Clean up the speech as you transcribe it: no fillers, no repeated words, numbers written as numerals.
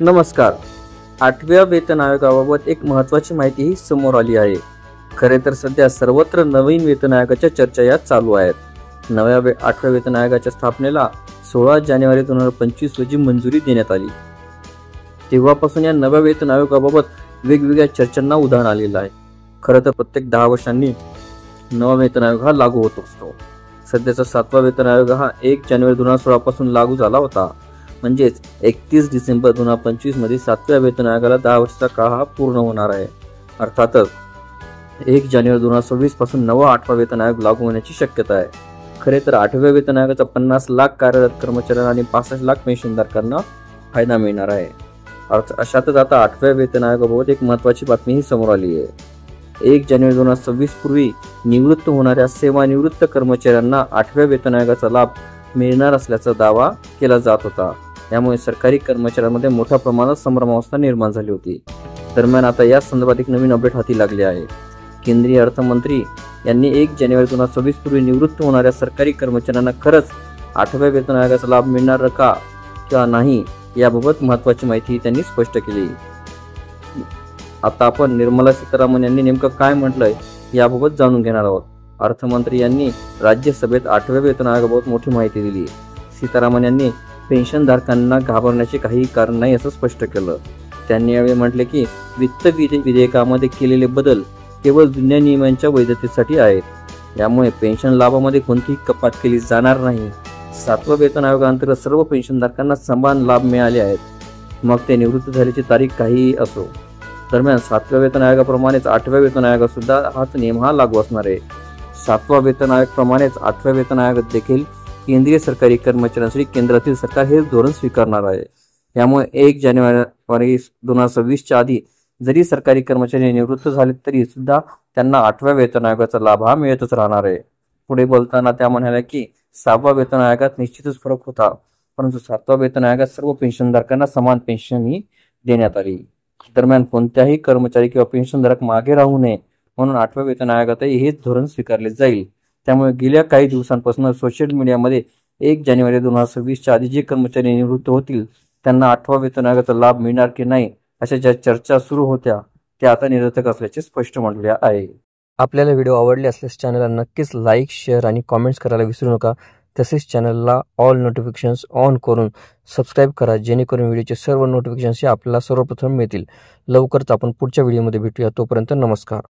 नमस्कार. 8व्या वेतन आयोगाबाबत एक महत्त्वाची माहितीही समोर आली आहे. खरे तर सध्या सर्वत्र नवीन वेतन आयोगाच्या चर्चा यात चालू आहेत. 8व्या वेतन आयोगाच्या स्थापनेला 16 जानेवारी 2025 रोजी मंजुरी देण्यात आली. तेव्हापासून या नव्या वेतन आयोगाबाबत वेगवेगळ्या चर्चांना उधाण आलेलं आहे. खरं तर प्रत्येक 10 वर्षांनी नवा वेतन आयोग हा लागू होत असतो. सध्याचा 7वा वेतन आयोग हा 1 जानेवारी 2016 पासून लागू झाला होता. म्हणजेच 31 डिसेंबर 2025 मध्ये 7व्या वेतन आयोगाला 10 वर्षाचा काळ हा पूर्ण होणार आहे. अर्थातच 1 जानेवारी 2026 पासून नवा 8वा वेतन आयोग लागू होण्याची शक्यता आहे. खरे तर 8व्या वेतन आयोगाचा 50 लाख कार्यरत कर्मचाऱ्यांना आणि 65 लाख पेन्शनधारकांना फायदा मिळणार आहे. अशातच आता 8व्या वेतन आयोगाबाबत एक महत्त्वाची बातमीही समोर आली आहे. 1 जानेवारी 2026 पूर्वी निवृत्त होणाऱ्या सेवानिवृत्त कर्मचाऱ्यांना 8व्या वेतन आयोगाचा लाभ मिळणार असल्याचा दावा केला जात होता. यामुळे सरकारी कर्मचाऱ्यांमध्ये मोठ्या प्रमाणात संभ्रमावस्था निर्माण झाली होती. दरम्यान आता या संदर्भात एक नवीन अपडेट हाती लागले आहे. केंद्रीय अर्थमंत्री यांनी 1 जानेवारी 2026 पूर्वी निवृत्त होणाऱ्या सरकारी कर्मचाऱ्यांना खरंच 8व्या वेतन आयोगाचा लाभ मिळणार का किंवा नाही याबाबत महत्त्वाची माहिती त्यांनी स्पष्ट केली. आता आपण निर्मला सीतारामन यांनी नेमकं काय म्हटलंय याबाबत जाणून घेणार आहोत. अर्थमंत्री यांनी राज्यसभेत 8व्या वेतन आयोगाबाबत मोठी माहिती दिली. सीतारामन यांनी पेन्शनधारकांना घाबरण्याचे काही कारण नाही असं स्पष्ट केलं. त्यांनी यावेळी म्हटले की वित्त विधेयकामध्ये केलेले बदल केवळ जुन्या नियमांच्या वैधतेसाठी आहेत. यामुळे पेन्शन लाभामध्ये कोणतीही कपात केली जाणार नाही. 7व्या वेतन आयोगाअंतर्गत सर्व पेन्शनधारकांना समान लाभ मिळाले आहेत, मग ते निवृत्त झाल्याची तारीख काहीही असो. दरम्यान 7व्या वेतन आयोगाप्रमाणेच 8व्या वेतन आयोगात सुद्धा हाच नियम हा लागू असणार आहे. 7वा वेतन आयोग प्रमाणेच 8व्या वेतन आयोगात देखील केंद्रीय सरकारी कर्मचाऱ्यांसाठी केंद्रातील सरकार हे धोरण स्वीकारणार आहे. यामुळे 1 जानेवारी 2026च्या आधी जरी सरकारी कर्मचारी निवृत्त झाले तरी सुद्धा त्यांना 8व्या वेतन आयोगाचा लाभ हा मिळतच राहणार आहे. पुढे बोलताना त्या म्हणाल्या की 6व्या वेतन आयोगात निश्चितच फरक होता, परंतु 7व्या वेतन आयोगात सर्व पेन्शनधारकांना समान पेन्शन ही देण्यात आली. दरम्यान कोणत्याही कर्मचारी किंवा पेन्शनधारक मागे राहू नये म्हणून 8व्या वेतन आयोगातही हेच धोरण स्वीकारले जाईल. त्यामुळे गेल्या काही दिवसांपासून सोशल मीडियामध्ये 1 जानेवारी 2026च्या आधी जे कर्मचारी निवृत्त होतील त्यांना 8व्या वेतन आयोगाचा लाभ मिळणार की नाही अशा ज्या चर्चा सुरू होत्या त्या आता निरर्थक असल्याचे स्पष्ट म्हटले आहे. आपल्याला व्हिडिओ आवडले असल्यास चॅनलला नक्कीच लाईक, शेअर आणि कॉमेंट्स करायला विसरू नका. तसेच चॅनलला ऑल नोटिफिकेशन्स ऑन करून सबस्क्राईब करा, जेणेकरून व्हिडिओचे सर्व नोटिफिकेशन्स आपल्याला सर्वप्रथम मिळतील. लवकरच आपण पुढच्या व्हिडिओमध्ये भेटूया. तोपर्यंत नमस्कार.